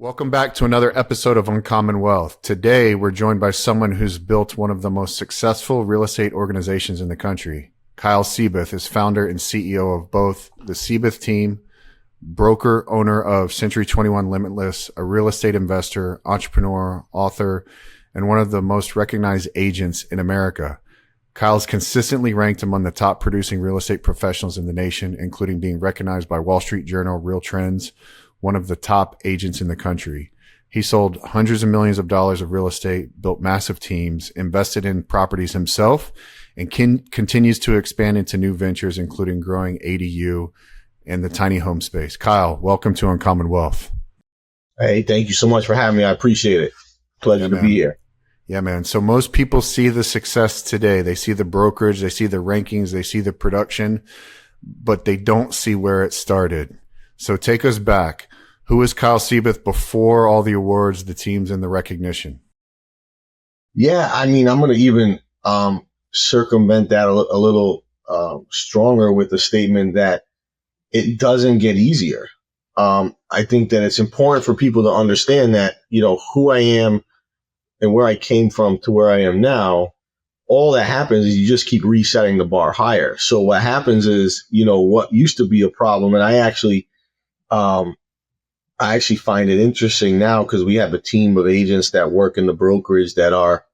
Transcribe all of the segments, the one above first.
Welcome back to another episode of Uncommon Wealth. Today, we're joined by someone who's built one of the most successful real estate organizations in the country. Kyle Seyboth is founder and CEO of both the Seyboth team, broker, owner of Century 21 Limitless, a real estate investor, entrepreneur, author, and one of the most recognized agents in America. Kyle's consistently ranked among the top producing real estate professionals in the nation, including being recognized by Wall Street Journal, Real Trends, one of the top agents in the country. He sold hundreds of millions of dollars of real estate, built massive teams, invested in properties himself, and continues to expand into new ventures, including growing ADU and the tiny home space. Kyle, welcome to Uncommon Wealth. Hey, thank you so much for having me. I appreciate it. Pleasure to be here. Yeah, man. So most people see the success today. They see the brokerage, they see the rankings, they see the production, but they don't see where it started. So take us back. Who was Kyle Seyboth before all the awards, the teams, and the recognition? Yeah, I mean, I'm going to even circumvent that a little stronger with the statement that it doesn't get easier. I think that it's important for people to understand that, you know, who I am and where I came from to where I am now. All that happens is you just keep resetting the bar higher. So what happens is, you know, what used to be a problem, and I actually find it interesting now because we have a team of agents that work in the brokerage that are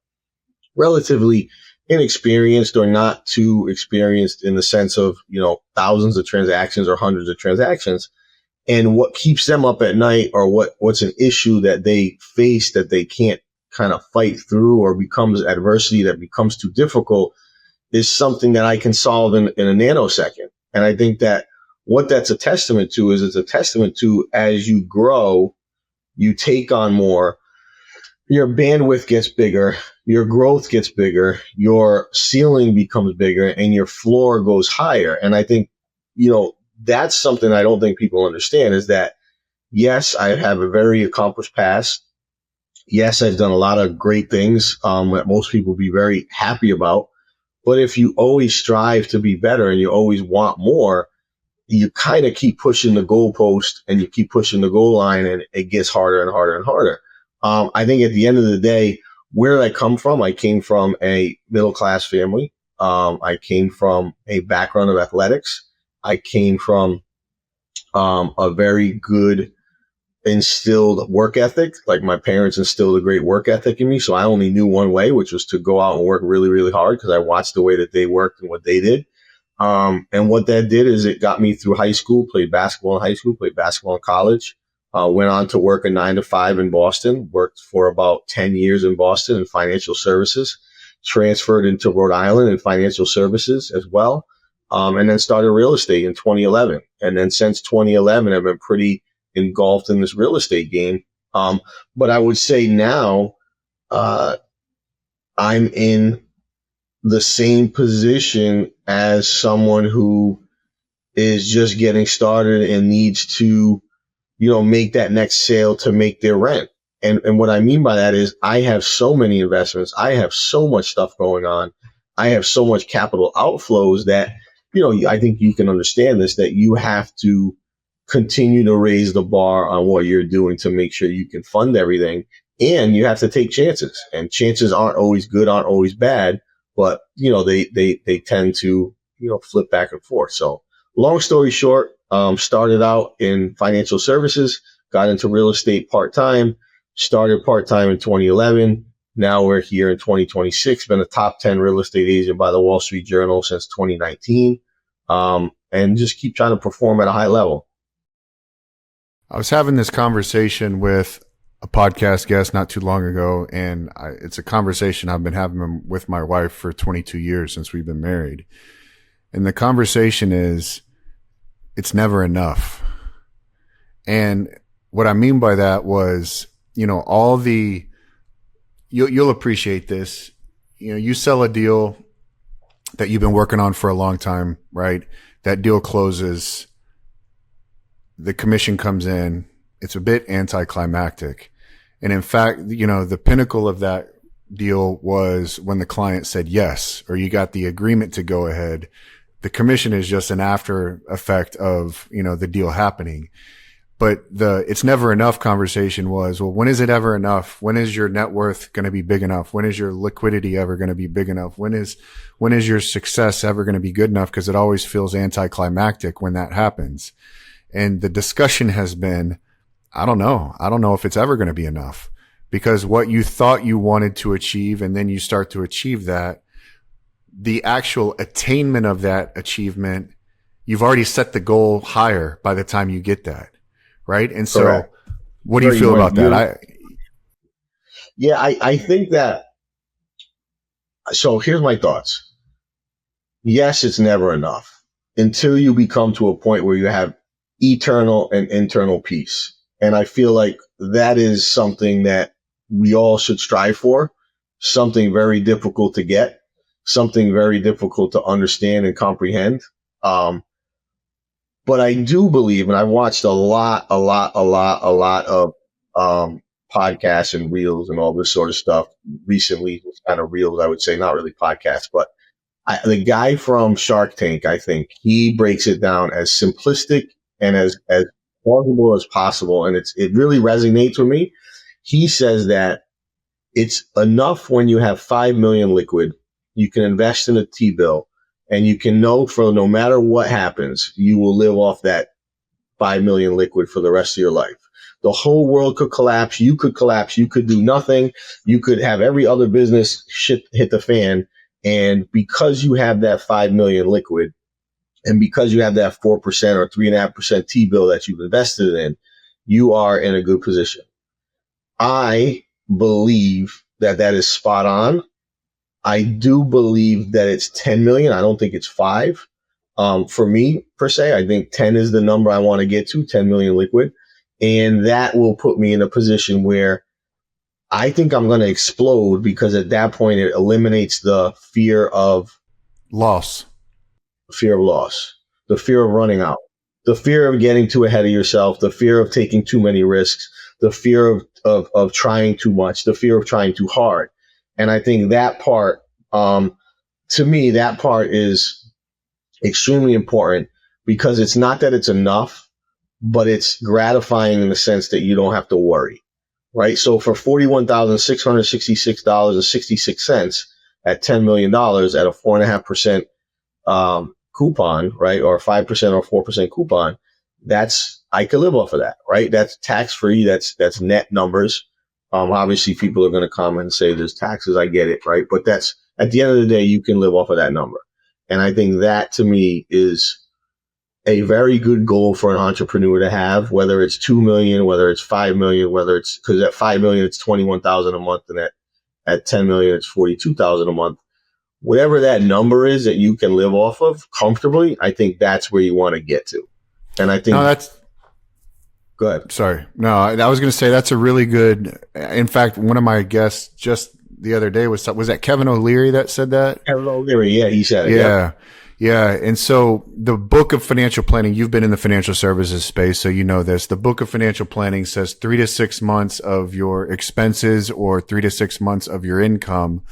relatively inexperienced or not too experienced in the sense of, you know, thousands of transactions or hundreds of transactions. And what keeps them up at night, or what's an issue that they face that they can't kind of fight through, or becomes adversity that becomes too difficult, is something that I can solve in a nanosecond. And I think that what that's a testament to is it's a testament to, as you grow, you take on more, your bandwidth gets bigger, your growth gets bigger, your ceiling becomes bigger, and your floor goes higher. And I think, you know, that's something I don't think people understand, is that, yes, I have a very accomplished past. Yes, I've done a lot of great things that most people would be very happy about. But if you always strive to be better and you always want more, you kind of keep pushing the goalpost and you keep pushing the goal line, and it gets harder and harder and harder. I think at the end of the day, where I came from a middle-class family. I came from a background of athletics. I came from a very good instilled work ethic. Like, my parents instilled a great work ethic in me. So I only knew one way, which was to go out and work really, really hard, because I watched the way that they worked and what they did. And what that did is it got me through high school, played basketball in high school, played basketball in college, went on to work a 9-to-5 in Boston, worked for about 10 years in Boston in financial services, transferred into Rhode Island in financial services as well. And then started real estate in 2011. And then since 2011, I've been pretty engulfed in this real estate game. But I would say now, I'm in the same position as someone who is just getting started and needs to, you know, make that next sale to make their rent. And what I mean by that is, I have so many investments. I have so much stuff going on. I have so much capital outflows that, you know, I think you can understand this, that you have to continue to raise the bar on what you're doing to make sure you can fund everything. And you have to take chances, and chances aren't always good, aren't always bad. But, you know, they tend to, you know, flip back and forth. So long story short, started out in financial services, got into real estate part-time, started part-time in 2011. Now we're here in 2026, been a top 10 real estate agent by the Wall Street Journal since 2019, and just keep trying to perform at a high level. I was having this conversation with a podcast guest not too long ago, and it's a conversation I've been having with my wife for 22 years since we've been married. And the conversation is, it's never enough. And what I mean by that was, you know, you'll appreciate this. You know, you sell a deal that you've been working on for a long time, right? That deal closes, the commission comes in. It's a bit anticlimactic. And in fact, you know, the pinnacle of that deal was when the client said yes, or you got the agreement to go ahead. The commission is just an after effect of, you know, the deal happening. But it's never enough conversation was, well, when is it ever enough? When is your net worth going to be big enough? When is your liquidity ever going to be big enough? When is your success ever going to be good enough? Because it always feels anticlimactic when that happens. And the discussion has been, I don't know. I don't know if it's ever going to be enough, because what you thought you wanted to achieve, and then you start to achieve that, the actual attainment of that achievement, you've already set the goal higher by the time you get that. Right. And so Correct. what do you feel about that? I think that, so here's my thoughts. Yes, it's never enough until you become to a point where you have eternal and internal peace. And I feel like that is something that we all should strive for, something very difficult to get, something very difficult to understand and comprehend. But I do believe, and I've watched a lot of podcasts and reels and all this sort of stuff recently. It's kind of reels, I would say, not really podcasts. But the guy from Shark Tank, I think, he breaks it down as simplistic and as plausible as possible, and it really resonates with me. He says that it's enough when you have 5 million liquid, you can invest in a T-bill, and you can know for no matter what happens, you will live off that 5 million liquid for the rest of your life. The whole world could collapse. You could collapse. You could do nothing. You could have every other business shit hit the fan. And because you have that 5 million liquid, and because you have that 4% or 3.5% T-bill that you've invested in, you are in a good position. I believe that is spot on. I do believe that it's 10 million. I don't think it's 5. For me, per se, I think 10 is the number I want to get to, 10 million liquid. And that will put me in a position where I think I'm going to explode, because at that point it eliminates the fear of loss, the fear of running out, the fear of getting too ahead of yourself, the fear of taking too many risks, the fear of trying too much, the fear of trying too hard. And I think that part, to me, that part is extremely important, because it's not that it's enough, but it's gratifying in the sense that you don't have to worry, right? So for $41,666.66 at $10 million at a 4.5% coupon, right? Or 5% or 4% coupon, I could live off of that, right? That's tax free. That's net numbers. Obviously people are going to comment and say there's taxes. I get it, right? But that's, at the end of the day, you can live off of that number. And I think that, to me, is a very good goal for an entrepreneur to have, whether it's 2 million, whether it's 5 million, whether it's, because at 5 million, it's 21,000 a month. And at 10 million, it's 42,000 a month. Whatever that number is that you can live off of comfortably, I think that's where you want to get to. And I think go ahead. Sorry. No, I was going to say that's a really good. In fact, one of my guests just the other day was that Kevin O'Leary that said that? Kevin O'Leary, yeah, he said it. Yeah. Yeah. And so the book of financial planning, you've been in the financial services space, so you know this. The book of financial planning says 3 to 6 months of your expenses or 3 to 6 months of your income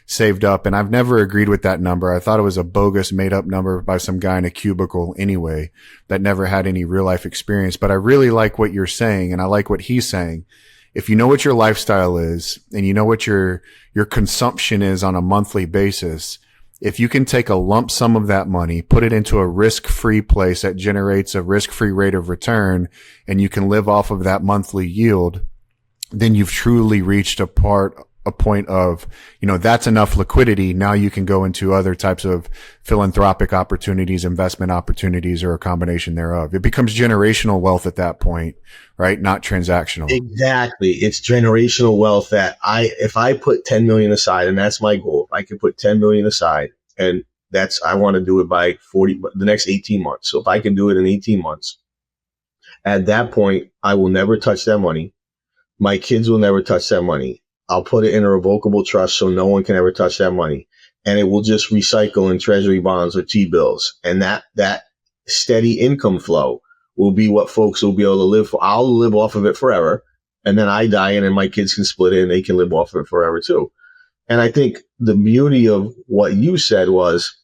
saved up. And I've never agreed with that number. I thought it was a bogus, made up number by some guy in a cubicle anyway, that never had any real life experience. But I really like what you're saying, and I like what he's saying. If you know what your lifestyle is, and you know what your consumption is on a monthly basis, if you can take a lump sum of that money, put it into a risk-free place that generates a risk-free rate of return, and you can live off of that monthly yield, then you've truly reached a point of, that's enough liquidity. Now you can go into other types of philanthropic opportunities, investment opportunities, or a combination thereof. It becomes generational wealth at that point, right? Not transactional. Exactly. It's generational wealth that if I put 10 million aside, and that's my goal, if I can put 10 million aside, and I want to do it by the next 18 months. So if I can do it in 18 months, at that point, I will never touch that money. My kids will never touch that money. I'll put it in a revocable trust so no one can ever touch that money. And it will just recycle in treasury bonds or T-bills. And that steady income flow will be what folks will be able to live for. I'll live off of it forever. And then I die, and then my kids can split it and they can live off of it forever too. And I think the beauty of what you said was,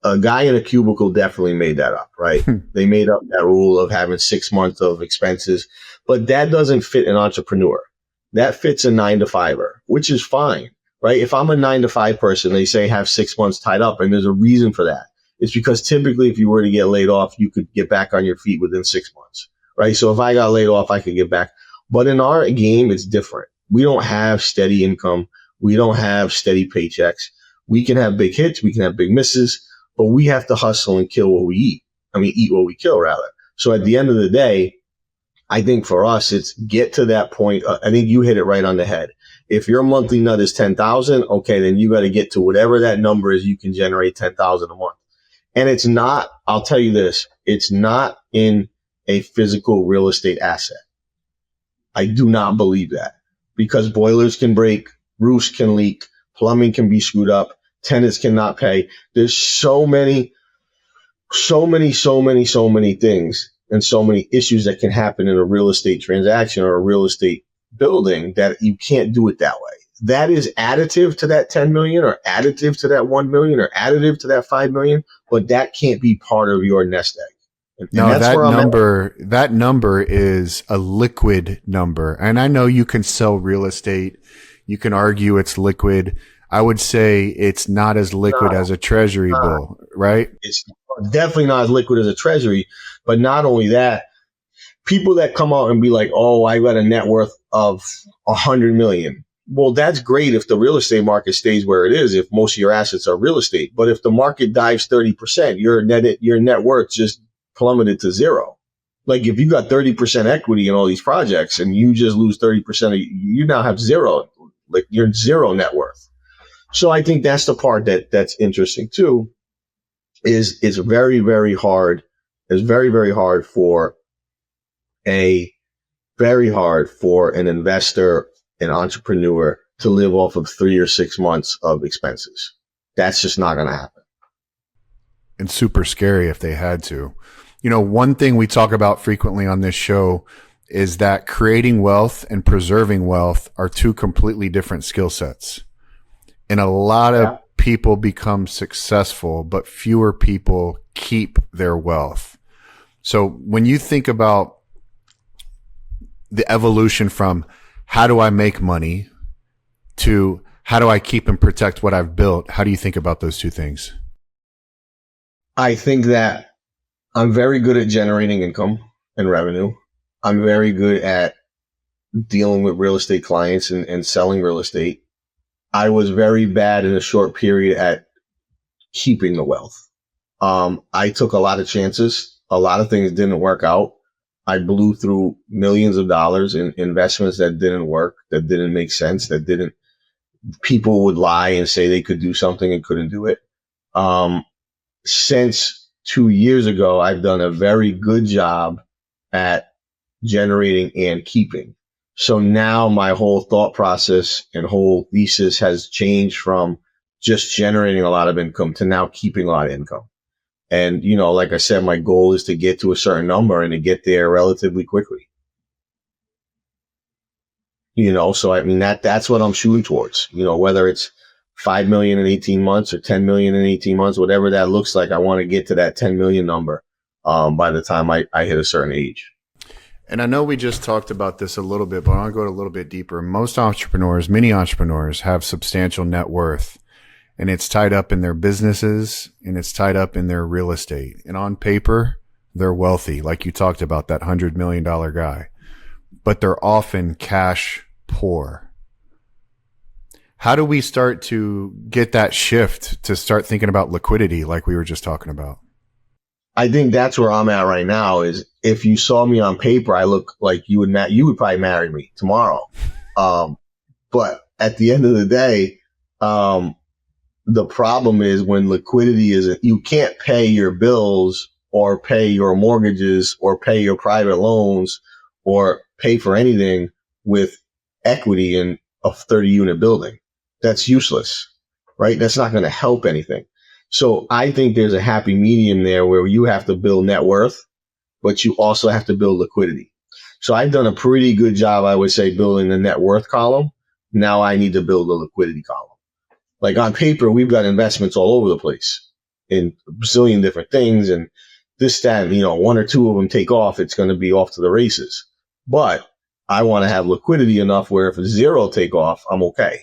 a guy in a cubicle definitely made that up, right? They made up that rule of having 6 months of expenses, but that doesn't fit an entrepreneur. That fits a 9-to-5er, which is fine, right? If I'm a 9-to-5 person, they say have 6 months tied up, and there's a reason for that. It's because typically if you were to get laid off, you could get back on your feet within 6 months, right? So if I got laid off, I could get back. But in our game, it's different. We don't have steady income. We don't have steady paychecks. We can have big hits. We can have big misses, but we have to hustle and kill what we eat. Eat what we kill, rather. So at the end of the day, I think for us, it's get to that point. I think you hit it right on the head. If your monthly nut is 10,000, okay, then you got to get to whatever that number is. You can generate 10,000 a month. And it's not, I'll tell you this, it's not in a physical real estate asset. I do not believe that, because boilers can break, roofs can leak, plumbing can be screwed up, tenants cannot pay. There's so many things and so many issues that can happen in a real estate transaction or a real estate building that you can't do it that way. That is additive to that 10 million or additive to that 1 million or additive to that 5 million, but that can't be part of your nest egg. And no, that number is a liquid number. And I know you can sell real estate. You can argue it's liquid. I would say it's not as liquid as a treasury bill, right? It's definitely not as liquid as a treasury. But not only that, people that come out and be like, oh, I got a net worth of 100 million. Well, that's great if the real estate market stays where it is, if most of your assets are real estate. But if the market dives 30%, your net worth just plummeted to zero. Like if you got 30% equity in all these projects and you just lose 30%, you now have zero, like you're zero net worth. So I think that's the part that's interesting too, is it's very, very hard. It's very, very hard for an investor, an entrepreneur to live off of 3 or 6 months of expenses. That's just not going to happen. And super scary if they had to. You know, one thing we talk about frequently on this show is that creating wealth and preserving wealth are two completely different skill sets. And a lot of people become successful, but fewer people keep their wealth. So when you think about the evolution from how do I make money to how do I keep and protect what I've built, how do you think about those two things? I think that I'm very good at generating income and revenue. I'm very good at dealing with real estate clients and selling real estate. I was very bad in a short period at keeping the wealth. I took a lot of chances. A lot of things didn't work out. I blew through millions of dollars in investments that didn't work, that didn't make sense, people would lie and say they could do something and couldn't do it. Since 2 years ago, I've done a very good job at generating and keeping. So now my whole thought process and whole thesis has changed from just generating a lot of income to now keeping a lot of income. And, you know, like I said, my goal is to get to a certain number and to get there relatively quickly. You know, so I mean, that's what I'm shooting towards, you know, whether it's 5 million in 18 months or 10 million in 18 months, whatever that looks like. I want to get to that 10 million number by the time I hit a certain age. And I know we just talked about this a little bit, but I'll go a little bit deeper. Most entrepreneurs, many entrepreneurs have substantial net worth, and it's tied up in their businesses and it's tied up in their real estate. And on paper, they're wealthy, like you talked about, that $100 million guy, but they're often cash poor. How do we start to get that shift to start thinking about liquidity like we were just talking about? I think that's where I'm at right now is if you saw me on paper, I look like you would probably marry me tomorrow. But at the end of the day, the problem is when liquidity you can't pay your bills or pay your mortgages or pay your private loans or pay for anything with equity in a 30-unit building. That's useless, right? That's not going to help anything. So I think there's a happy medium there where you have to build net worth, but you also have to build liquidity. So I've done a pretty good job, I would say, building the net worth column. Now I need to build a liquidity column. Like on paper, we've got investments all over the place. in a bazillion different things. And this, that, one or two of them take off, it's going to be off to the races. But I want to have liquidity enough where if a zero take off, I'm okay.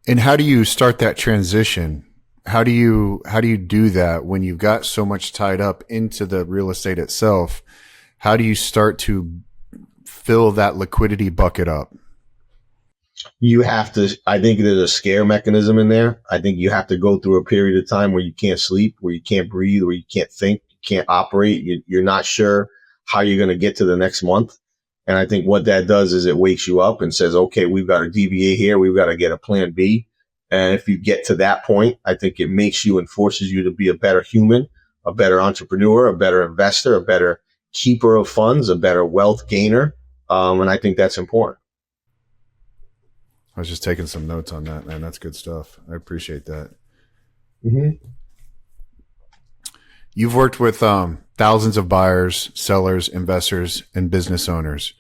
And how do you start that transition? How do you do that when you've got so much tied up into the real estate itself? How do you start to fill that liquidity bucket up? You have to, I think there's a scare mechanism in there. I think you have to go through a period of time where you can't sleep, where you can't breathe, where you can't think, you can't operate. You're not sure how you're going to get to the next month. And I think what that does is it wakes you up and says, okay, we've got a DVA here. We've got to get a plan B. And if you get to that point, I think it makes you and forces you to be a better human, a better entrepreneur, a better investor, a better keeper of funds, a better wealth gainer. And I think that's important. I was just taking some notes on that, man. That's good stuff. I appreciate that. Mm-hmm. You've worked with thousands of buyers, sellers, investors, and business owners.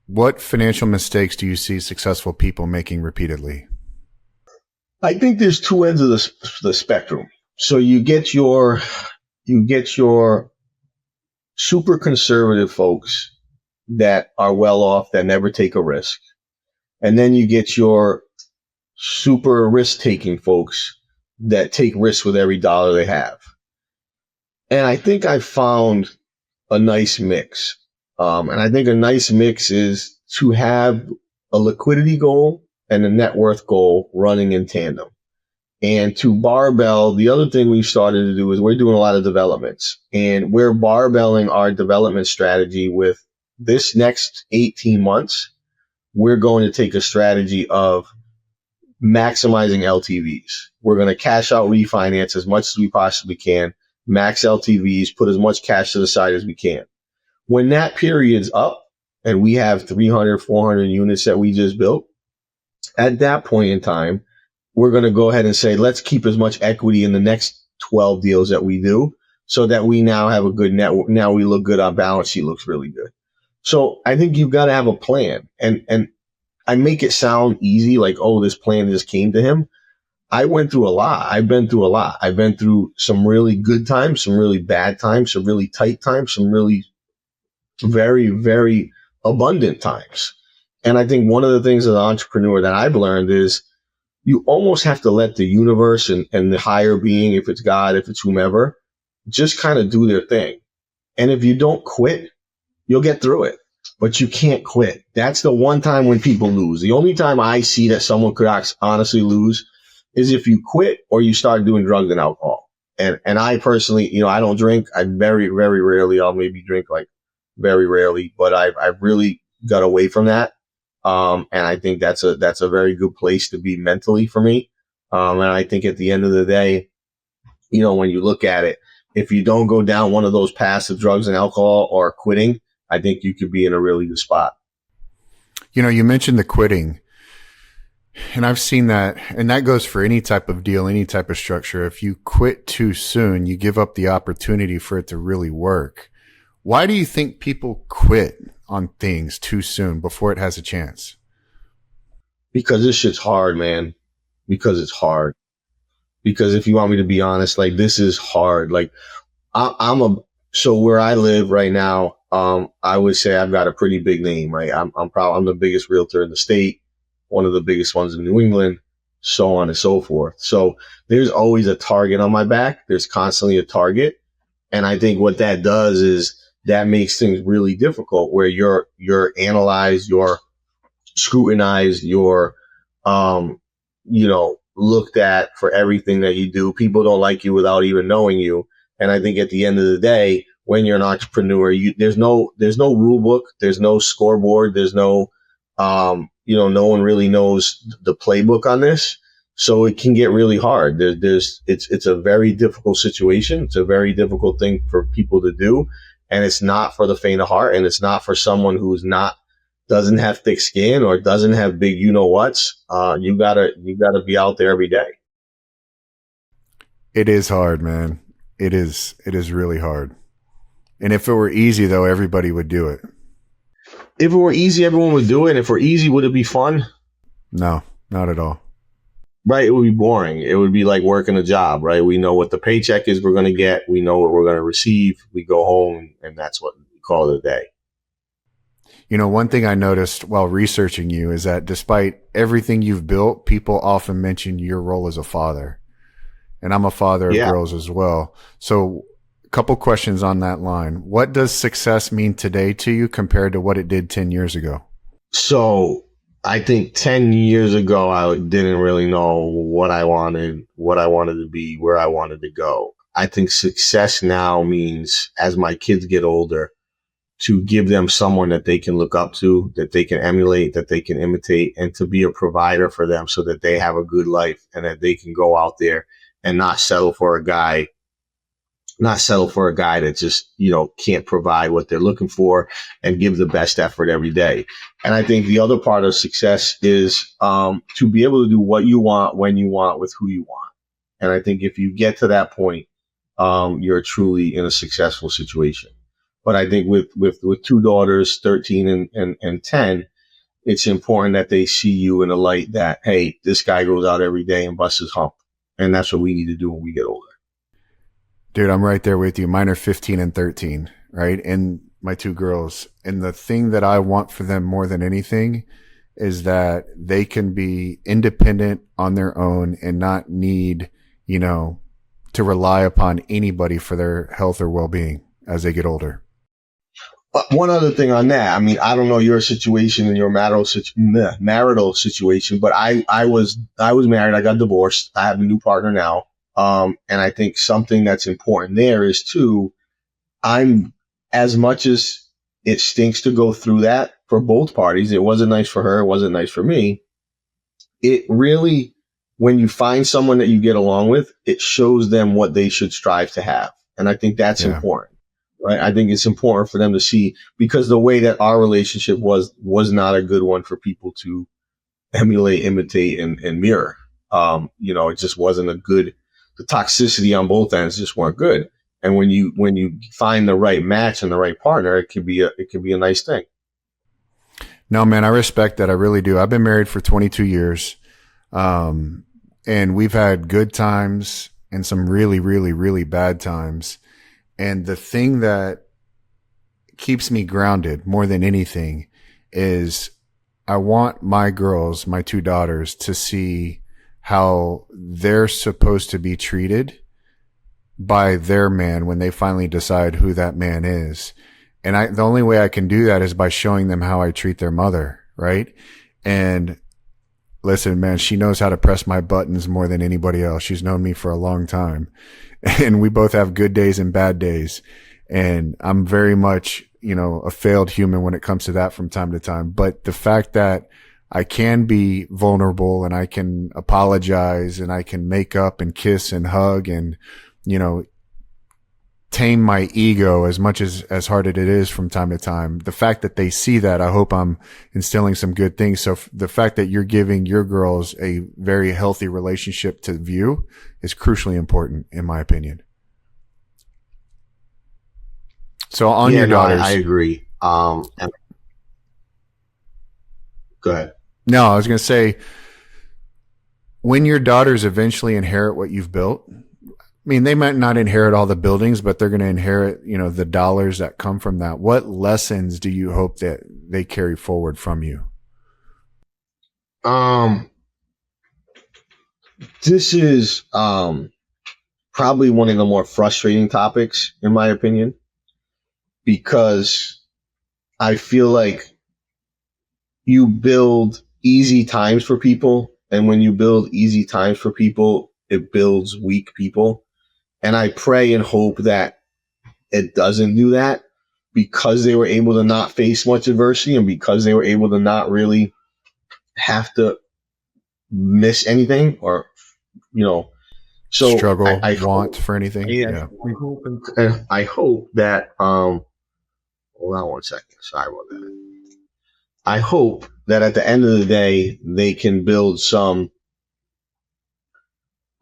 What financial mistakes do you see successful people making repeatedly? I think there's two ends of the spectrum. So you get your super conservative folks that are well off, that never take a risk. And then you get your super risk-taking folks that take risks with every dollar they have. And I think I found a nice mix. And I think a nice mix is to have a liquidity goal and a net worth goal running in tandem. And to barbell, the other thing we've started to do is we're doing a lot of developments. And we're barbelling our development strategy with this next 18 months. We're going to take a strategy of maximizing LTVs. We're going to cash out refinance as much as we possibly can, max LTVs, put as much cash to the side as we can. When that period's up and we have 300, 400 units that we just built, at that point in time, we're going to go ahead and say, let's keep as much equity in the next 12 deals that we do so that we now have a good network. Now we look good. Our balance sheet looks really good. So I think you've got to have a plan. And I make it sound easy, like, oh, this plan just came to him. I went through a lot. I've been through a lot. I've been through some really good times, some really bad times, some really tight times, some really very, very abundant times. And I think one of the things as an entrepreneur that I've learned is you almost have to let the universe and the higher being, if it's God, if it's whomever, just kind of do their thing. And if you don't quit, you'll get through it. But you can't quit. That's the one time when people lose. The only time I see that someone could honestly lose is if you quit or you start doing drugs and alcohol. And I personally, I don't drink. I very, very rarely, I'll maybe drink like very rarely, but I've really got away from that. And I think that's a very good place to be mentally for me. And I think at the end of the day, when you look at it, if you don't go down one of those paths of drugs and alcohol or quitting, I think you could be in a really good spot. You mentioned the quitting, and I've seen that, and that goes for any type of deal, any type of structure. If you quit too soon, you give up the opportunity for it to really work. Why do you think people quit on things too soon before it has a chance? Because this shit's hard, man. Because it's hard. Because if you want me to be honest, like, this is hard. Like, so where I live right now, I would say I've got a pretty big name, right? I'm the biggest realtor in the state, one of the biggest ones in New England, so on and so forth. So there's always a target on my back. There's constantly a target. And I think what that does is that makes things really difficult, where you're analyzed, you're scrutinized, you're, looked at for everything that you do. People don't like you without even knowing you. And I think at the end of the day, when you're an entrepreneur, there's no rule book, there's no scoreboard, there's no, no one really knows the playbook on this. So it can get really hard. It's a very difficult situation. It's a very difficult thing for people to do. And it's not for the faint of heart. And it's not for someone who's doesn't have thick skin or doesn't have big, whats. You gotta be out there every day. It is hard, man. It is really hard. And if it were easy, though, everybody would do it. If it were easy, everyone would do it. And if it were easy, would it be fun? No, not at all. right? It would be boring. It would be like working a job, right? We know what the paycheck is we're going to get. We know what we're going to receive. We go home, and that's what we call it a day. You know, one thing I noticed while researching you is that despite everything you've built, people often mention your role as a father. And I'm a father of Yeah. girls as well. So a couple questions on that line. What does success mean today to you compared to what it did 10 years ago? So I think 10 years ago, I didn't really know what I wanted to be, where I wanted to go. I think success now means, as my kids get older, to give them someone that they can look up to, that they can emulate, that they can imitate, and to be a provider for them so that they have a good life and that they can go out there and not settle for a guy that just, can't provide what they're looking for and give the best effort every day. And I think the other part of success is to be able to do what you want, when you want, with who you want. And I think if you get to that point, you're truly in a successful situation. But I think with two daughters, 13 and 10, it's important that they see you in a light that, hey, this guy goes out every day and busts his hump. And that's what we need to do when we get older. Dude, I'm right there with you. Mine are 15 and 13, right? And my two girls. And the thing that I want for them more than anything is that they can be independent on their own and not need, to rely upon anybody for their health or well-being as they get older. One other thing on that, I mean, I don't know your situation and your marital situation, but I was married. I got divorced. I have a new partner now. And I think something that's important there is too, I'm, as much as it stinks to go through that for both parties, it wasn't nice for her. It wasn't nice for me. It really, when you find someone that you get along with, it shows them what they should strive to have. And I think that's important. Right. I think it's important for them to see, because the way that our relationship was not a good one for people to emulate, imitate, and mirror. It just wasn't the toxicity on both ends just weren't good. And when you find the right match and the right partner, it can be a nice thing. No, man, I respect that. I really do. I've been married for 22 years. And we've had good times and some really, really, really bad times. And the thing that keeps me grounded more than anything is I want my girls, my two daughters, to see how they're supposed to be treated by their man when they finally decide who that man is. And the only way I can do that is by showing them how I treat their mother, right? And listen, man, she knows how to press my buttons more than anybody else. She's known me for a long time. And we both have good days and bad days. And I'm very much, a failed human when it comes to that from time to time. But the fact that I can be vulnerable and I can apologize and I can make up and kiss and hug and, tame my ego as much as hard as it is from time to time. The fact that they see that, I hope I'm instilling some good things. So the fact that you're giving your girls a very healthy relationship to view is crucially important, in my opinion. So on your daughters, I agree. Go ahead. No, I was going to say, when your daughters eventually inherit what you've built, I mean, they might not inherit all the buildings, but they're going to inherit, the dollars that come from that. What lessons do you hope that they carry forward from you? This is probably one of the more frustrating topics, in my opinion, because I feel like you build easy times for people. And when you build easy times for people, it builds weak people. And I pray and hope that it doesn't do that, because they were able to not face much adversity and because they were able to not really have to miss anything or, so struggle, I want hope, for anything. Yeah. I hope that, hold on one second. Sorry about that. I hope that at the end of the day, they can build some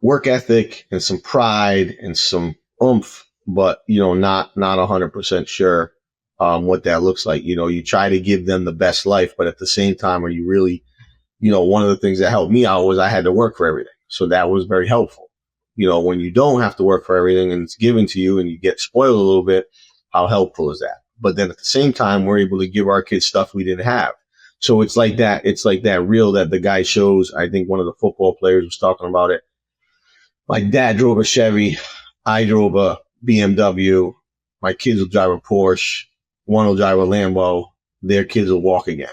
work ethic and some pride and some oomph, but, not 100% sure what that looks like. You try to give them the best life, but at the same time, are you really, one of the things that helped me out was I had to work for everything. So that was very helpful. When you don't have to work for everything and it's given to you and you get spoiled a little bit, how helpful is that? But then at the same time, we're able to give our kids stuff we didn't have. So it's like that. It's like that reel that the guy shows. I think one of the football players was talking about it. My dad drove a Chevy. I drove a BMW. My kids will drive a Porsche. One will drive a Lambo. Their kids will walk again.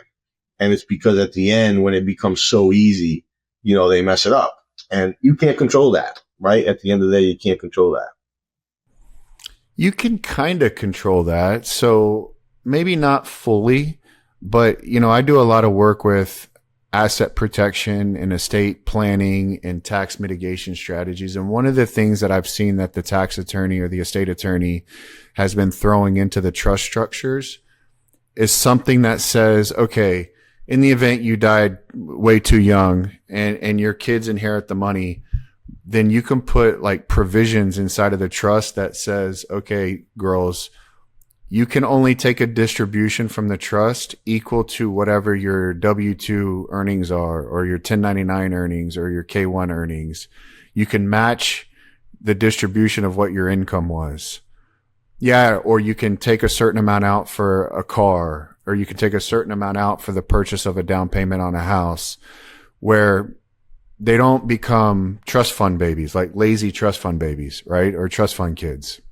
And it's because at the end, when it becomes so easy, they mess it up. And you can't control that, right? At the end of the day, you can't control that. You can kind of control that. So maybe not fully, but, I do a lot of work with asset protection and estate planning and tax mitigation strategies. And one of the things that I've seen that the tax attorney or the estate attorney has been throwing into the trust structures is something that says, okay, in the event you died way too young and your kids inherit the money, then you can put like provisions inside of the trust that says, okay, girls, you can only take a distribution from the trust equal to whatever your W-2 earnings are, or your 1099 earnings, or your K-1 earnings. You can match the distribution of what your income was. Yeah, or you can take a certain amount out for a car, or you can take a certain amount out for the purchase of a down payment on a house, where they don't become trust fund babies, like lazy trust fund babies, right? Or trust fund kids.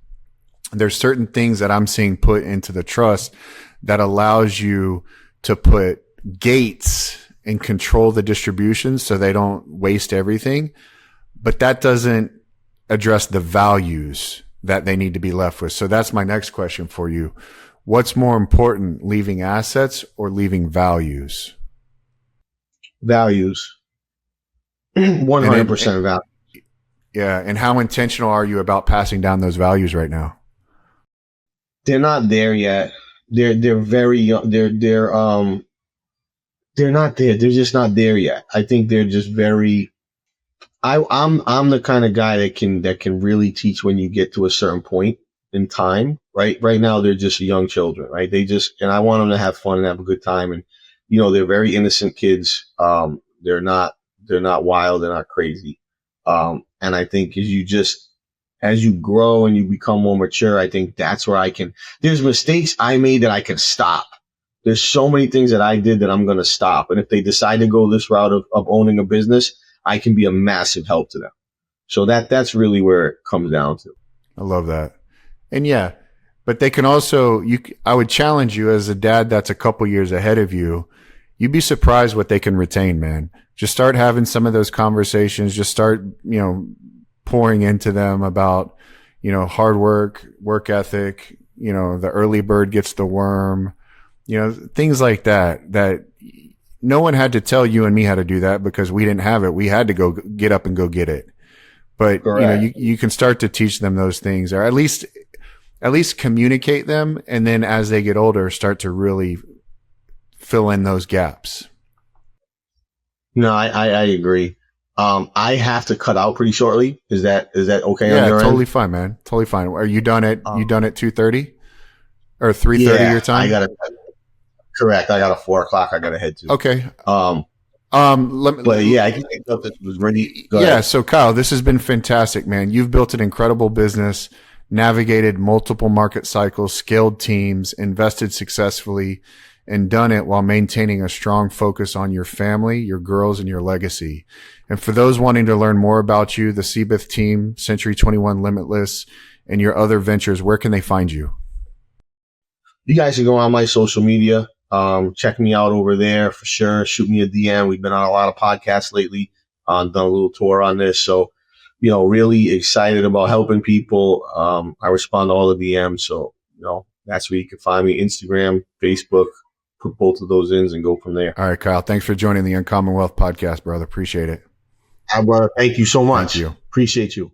There's certain things that I'm seeing put into the trust that allows you to put gates and control the distribution so they don't waste everything. But that doesn't address the values that they need to be left with. So that's my next question for you. What's more important, leaving assets or leaving values? Values. 100% value. Yeah. And how intentional are you about passing down those values right now? They're not there yet. They're very young. They're not there. They're just not there yet. I think they're just very. I'm the kind of guy that can really teach when you get to a certain point in time. Right now they're just young children. Right. And I want them to have fun and have a good time. And they're very innocent kids. They're not wild. They're not crazy. And I think as you grow and you become more mature, I think that's where there's mistakes I made that I can stop. There's so many things that I did that I'm going to stop. And if they decide to go this route of owning a business, I can be a massive help to them. So that's really where it comes down to. I love that. And yeah, but they can also, I would challenge you as a dad that's a couple years ahead of you. You'd be surprised what they can retain, man. Just start having some of those conversations. Just start, pouring into them about, hard work ethic, the early bird gets the worm, things like that no one had to tell you and me how to do that because we didn't have it. We had to go get up and go get it. But, you can start to teach them those things, or at least communicate them. And then as they get older, start to really fill in those gaps. No, I agree. I have to cut out pretty shortly. Is that okay? Yeah, on your totally end? fine, man. Totally fine. Are you done at 2:30 or 3:30 your time? Correct. I got a 4:00 I got to head to. Okay. I can think of this was ready. Yeah. So Kyle, this has been fantastic, man. You've built an incredible business, navigated multiple market cycles, scaled teams, invested successfully, and done it while maintaining a strong focus on your family, your girls, and your legacy. And for those wanting to learn more about you, the Seyboth team, Century 21 Limitless, and your other ventures, where can they find you? You guys can go on my social media. Check me out over there for sure. Shoot me a DM. We've been on a lot of podcasts lately. Done a little tour on this. So, really excited about helping people. I respond to all the DMs. So, that's where you can find me. Instagram, Facebook. Put both of those in and go from there. All right, Kyle. Thanks for joining the Uncommonwealth podcast, brother. Appreciate it. Thank you so much. Thank you. Appreciate you.